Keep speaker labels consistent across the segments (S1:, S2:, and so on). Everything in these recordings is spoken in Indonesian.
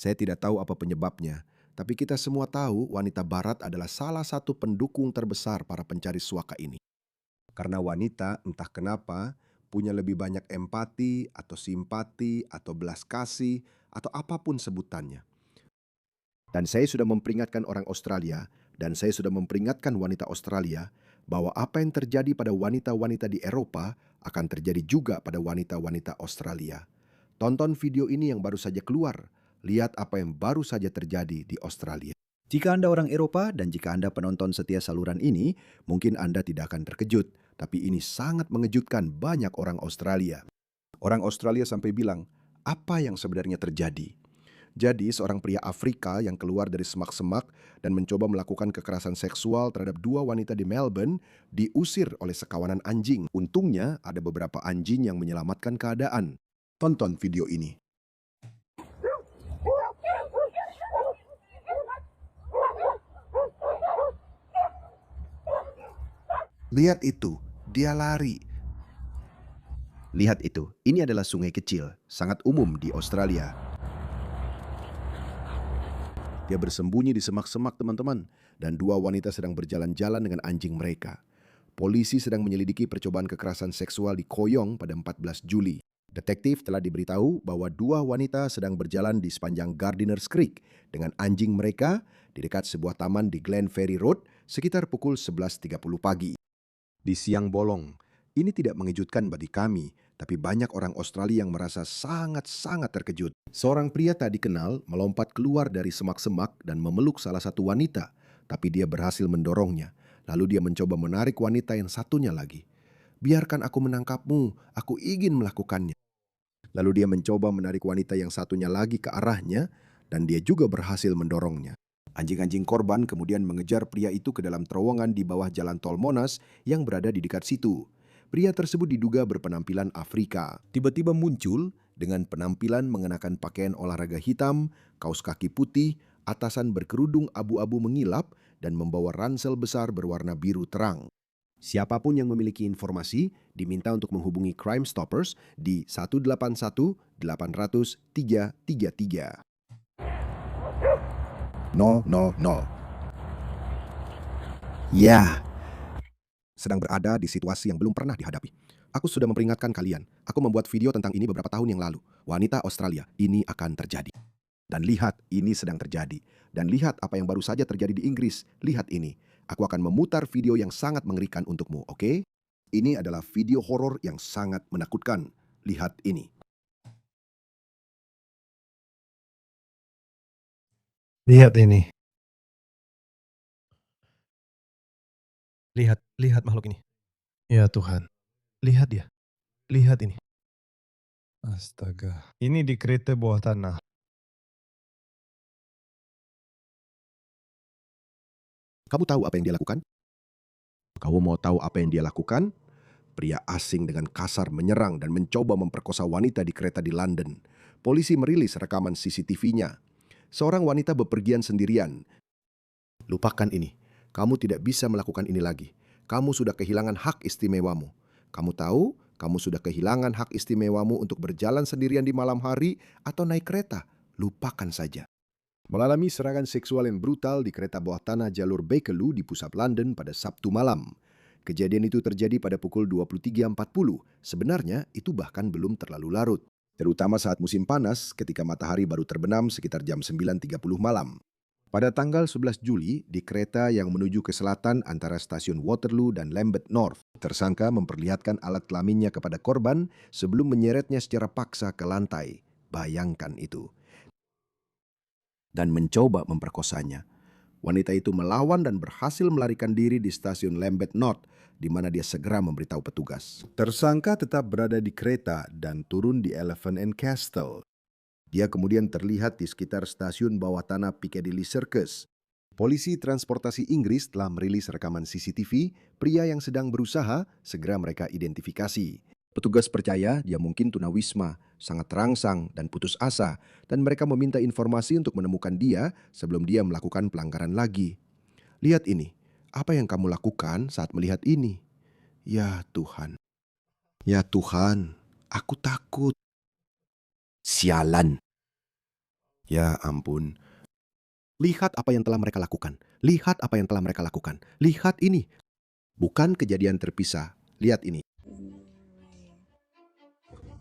S1: Saya tidak tahu apa penyebabnya, tapi kita semua tahu wanita barat adalah salah satu pendukung terbesar para pencari suaka ini. Karena wanita entah kenapa punya lebih banyak empati atau simpati atau belas kasih atau apapun sebutannya. Dan saya sudah memperingatkan orang Australia dan saya sudah memperingatkan wanita Australia bahwa apa yang terjadi pada wanita-wanita di Eropa akan terjadi juga pada wanita-wanita Australia. Tonton video ini yang baru saja keluar. Lihat apa yang baru saja terjadi di Australia. Jika Anda orang Eropa dan jika Anda penonton setia saluran ini, mungkin Anda tidak akan terkejut. Tapi ini sangat mengejutkan banyak orang Australia. Orang Australia sampai bilang, apa yang sebenarnya terjadi? Jadi seorang pria Afrika yang keluar dari semak-semak dan mencoba melakukan kekerasan seksual terhadap dua wanita di Melbourne diusir oleh sekawanan anjing. Untungnya ada beberapa anjing yang menyelamatkan keadaan. Tonton video ini. Lihat itu, dia lari. Lihat itu, ini adalah sungai kecil, sangat umum di Australia. Dia bersembunyi di semak-semak, teman-teman, dan dua wanita sedang berjalan-jalan dengan anjing mereka. Polisi sedang menyelidiki percobaan kekerasan seksual di Koyong pada 14 Juli. Detektif telah diberitahu bahwa dua wanita sedang berjalan di sepanjang Gardiner's Creek dengan anjing mereka di dekat sebuah taman di Glen Ferry Road sekitar pukul 11.30 pagi. Di siang bolong, ini tidak mengejutkan bagi kami, tapi banyak orang Australia yang merasa sangat-sangat terkejut. Seorang pria tak dikenal melompat keluar dari semak-semak dan memeluk salah satu wanita, tapi dia berhasil mendorongnya. Lalu dia mencoba menarik wanita yang satunya lagi. Biarkan aku menangkapmu, aku ingin melakukannya. Lalu dia mencoba menarik wanita yang satunya lagi ke arahnya, dan dia juga berhasil mendorongnya. Anjing-anjing korban kemudian mengejar pria itu ke dalam terowongan di bawah jalan tol Monas yang berada di dekat situ. Pria tersebut diduga berpenampilan Afrika. Tiba-tiba muncul dengan penampilan mengenakan pakaian olahraga hitam, kaos kaki putih, atasan berkerudung abu-abu mengilap, dan membawa ransel besar berwarna biru terang. Siapapun yang memiliki informasi diminta untuk menghubungi Crime Stoppers di 181 800 333. 000. Ya, sedang berada di situasi yang belum pernah dihadapi. Aku sudah memperingatkan kalian. Aku membuat video tentang ini beberapa tahun yang lalu. Wanita Australia, ini akan terjadi. Dan lihat, ini sedang terjadi. Dan lihat apa yang baru saja terjadi di Inggris. Lihat ini. Aku akan memutar video yang sangat mengerikan untukmu, oke? Ini adalah video horor yang sangat menakutkan. Lihat ini.
S2: Lihat ini. Lihat makhluk ini. Ya Tuhan, lihat dia. Lihat ini. Astaga. Ini di kereta bawah tanah.
S1: Kamu tahu apa yang dia lakukan? Kamu mau tahu apa yang dia lakukan? Pria asing dengan kasar menyerang dan mencoba memperkosa wanita di kereta di London. Polisi merilis rekaman CCTV-nya. Seorang wanita bepergian sendirian. Lupakan ini. Kamu tidak bisa melakukan ini lagi. Kamu sudah kehilangan hak istimewamu. Kamu tahu, kamu sudah kehilangan hak istimewamu untuk berjalan sendirian di malam hari atau naik kereta. Lupakan saja. Mengalami serangan seksual yang brutal di kereta bawah tanah jalur Bakerloo di pusat London pada Sabtu malam. Kejadian itu terjadi pada pukul 23.40. Sebenarnya itu bahkan belum terlalu larut. Terutama saat musim panas ketika matahari baru terbenam sekitar jam 9.30 malam. Pada tanggal 11 Juli, di kereta yang menuju ke selatan antara stasiun Waterloo dan Lambeth North, tersangka memperlihatkan alat kelaminnya kepada korban sebelum menyeretnya secara paksa ke lantai. Bayangkan itu. Dan mencoba memperkosanya. Wanita itu melawan dan berhasil melarikan diri di stasiun Lambeth North, di mana dia segera memberitahu petugas. Tersangka tetap berada di kereta dan turun di Elephant and Castle. Dia kemudian terlihat di sekitar stasiun bawah tanah Piccadilly Circus. Polisi Transportasi Inggris telah merilis rekaman CCTV pria yang sedang berusaha segera mereka identifikasi. Petugas percaya dia mungkin tunawisma, sangat terangsang dan putus asa, dan mereka meminta informasi untuk menemukan dia sebelum dia melakukan pelanggaran lagi. Lihat ini, apa yang kamu lakukan saat melihat ini? Ya Tuhan. Ya Tuhan, aku takut. Sialan. Ya ampun. Lihat apa yang telah mereka lakukan. Lihat apa yang telah mereka lakukan. Lihat ini. Bukan kejadian terpisah. Lihat ini.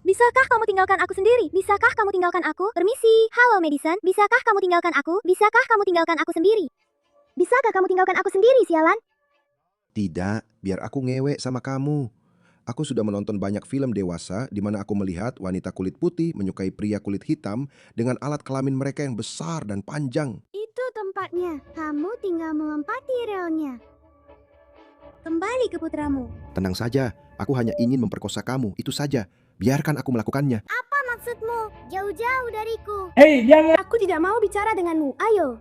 S3: Bisakah kamu tinggalkan aku sendiri? Bisakah kamu tinggalkan aku? Permisi. Halo, Madison. Bisakah kamu tinggalkan aku? Bisakah kamu tinggalkan aku sendiri? Bisakah kamu tinggalkan aku sendiri, sialan?
S1: Tidak, biar aku ngewek sama kamu. Aku sudah menonton banyak film dewasa di mana aku melihat wanita kulit putih menyukai pria kulit hitam dengan alat kelamin mereka yang besar dan panjang.
S3: Itu tempatnya. Kamu tinggal melompati relnya. Kembali ke putramu.
S1: Tenang saja, aku hanya ingin memperkosa kamu, itu saja. Biarkan aku melakukannya.
S3: Apa maksudmu? Jauh-jauh dariku.
S4: Hei, jangan!
S3: Aku tidak mau bicara denganmu. Ayo.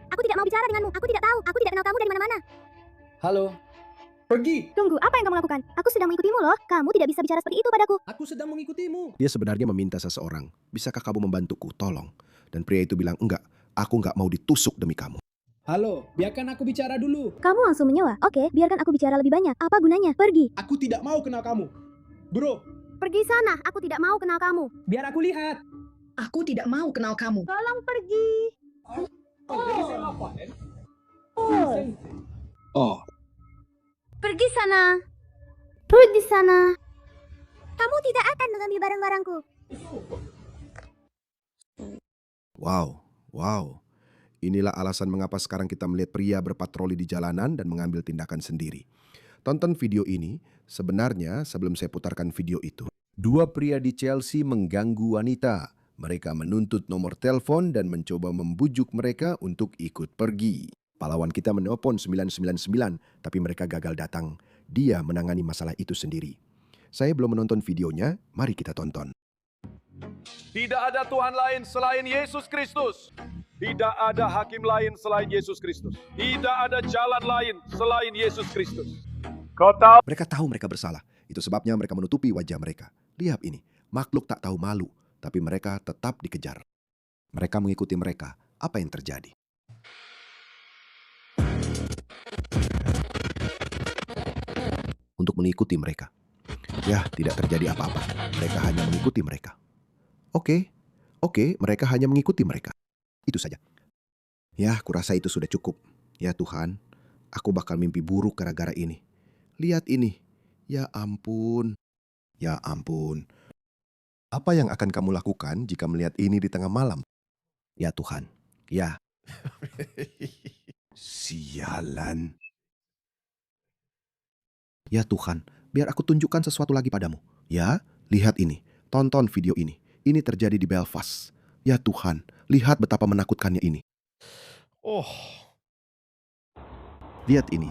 S3: Aku tidak mau bicara denganmu. Aku tidak tahu. Aku tidak kenal kamu dari mana-mana.
S4: Halo. Pergi!
S3: Tunggu, apa yang kamu lakukan? Aku sedang mengikutimu loh. Kamu tidak bisa bicara seperti itu padaku.
S4: Aku sedang mengikutimu.
S1: Dia sebenarnya meminta seseorang, bisakah kamu membantuku, tolong. Dan pria itu bilang, enggak, aku enggak mau ditusuk demi kamu.
S4: Halo, biarkan aku bicara dulu.
S3: Kamu langsung menyewa. Oke, biarkan aku bicara lebih banyak. Apa gunanya? Pergi.
S4: Aku tidak mau kenal kamu. Bro,
S3: Pergi sana. Aku tidak mau kenal kamu.
S4: biar aku lihat.
S5: Aku tidak mau kenal kamu.
S3: Tolong pergi.
S4: Oh,
S3: Pergi sana. Pergi sana. Kamu tidak akan mengambil barang-barangku.
S1: Wow. Inilah alasan mengapa sekarang kita melihat pria berpatroli di jalanan dan mengambil tindakan sendiri. Tonton video ini, sebenarnya sebelum saya putarkan video itu. Dua pria di Chelsea mengganggu wanita. Mereka menuntut nomor telepon dan mencoba membujuk mereka untuk ikut pergi. Pahlawan kita menelpon 999, tapi mereka gagal datang. Dia menangani masalah itu sendiri. Saya belum menonton videonya, mari kita tonton.
S6: Tidak ada Tuhan lain selain Yesus Kristus. Tidak ada hakim lain selain Yesus Kristus. Tidak ada jalan lain selain Yesus Kristus. Kau tahu?
S1: Mereka tahu mereka bersalah. Itu sebabnya mereka menutupi wajah mereka. Lihat ini, makhluk tak tahu malu, tapi mereka tetap dikejar. Mereka mengikuti mereka. Apa yang terjadi? Untuk mengikuti mereka. Ya, tidak terjadi apa-apa. Mereka hanya mengikuti mereka. Oke, mereka hanya mengikuti mereka. Itu saja. Ya, kurasa itu sudah cukup. Ya Tuhan, aku bakal mimpi buruk gara-gara ini. Lihat ini. Ya ampun. Apa yang akan kamu lakukan jika melihat ini di tengah malam? Ya Tuhan. Ya. Sialan. Ya Tuhan, biar aku tunjukkan sesuatu lagi padamu. Ya, lihat ini. Tonton video ini. Ini terjadi di Belfast. Ya Tuhan, lihat betapa menakutkannya ini. Lihat ini.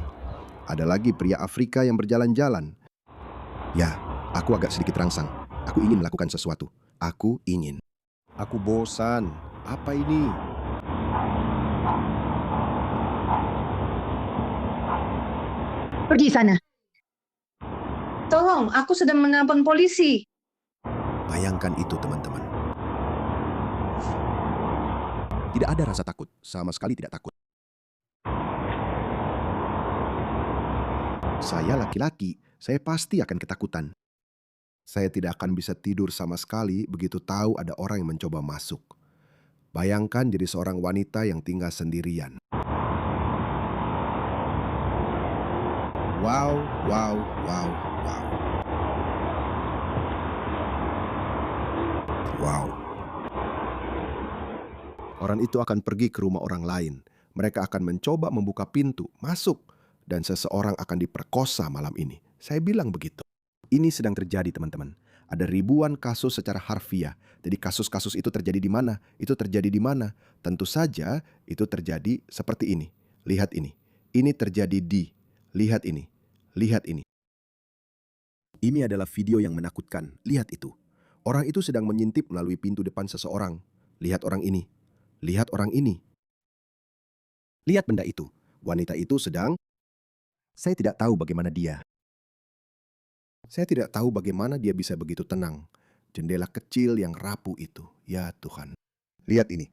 S1: Ada lagi pria Afrika yang berjalan-jalan. Ya, aku agak sedikit rangsang. Aku ingin melakukan sesuatu. Aku ingin. Aku bosan. Apa ini?
S5: Pergi sana. Tolong, aku sedang menelpon polisi.
S1: Bayangkan itu, teman-teman. Tidak ada rasa takut. Sama sekali tidak takut. Saya laki-laki. Saya pasti akan ketakutan. Saya tidak akan bisa tidur sama sekali begitu tahu ada orang yang mencoba masuk. Bayangkan jadi seorang wanita yang tinggal sendirian. Wow. Orang itu akan pergi ke rumah orang lain. Mereka akan mencoba membuka pintu, masuk, dan seseorang akan diperkosa malam ini. Saya bilang begitu. Ini sedang terjadi, teman-teman. Ada ribuan kasus secara harfiah. Jadi kasus-kasus itu terjadi di mana? Itu terjadi di mana? Tentu saja itu terjadi seperti ini. Lihat ini. Ini terjadi di. Lihat ini. Lihat ini. Ini adalah video yang menakutkan. Lihat itu. Orang itu sedang menyintip melalui pintu depan seseorang. Lihat orang ini. Lihat orang ini. Lihat benda itu. Wanita itu sedang... Saya tidak tahu bagaimana dia. Saya tidak tahu bagaimana dia bisa begitu tenang. Jendela kecil yang rapuh itu. Ya Tuhan. Lihat ini.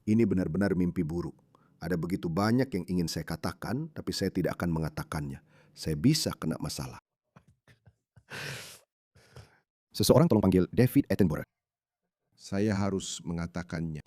S1: Ini benar-benar mimpi buruk. Ada begitu banyak yang ingin saya katakan, tapi saya tidak akan mengatakannya. Saya bisa kena masalah. Seseorang tolong panggil David Attenborough. Saya harus mengatakannya.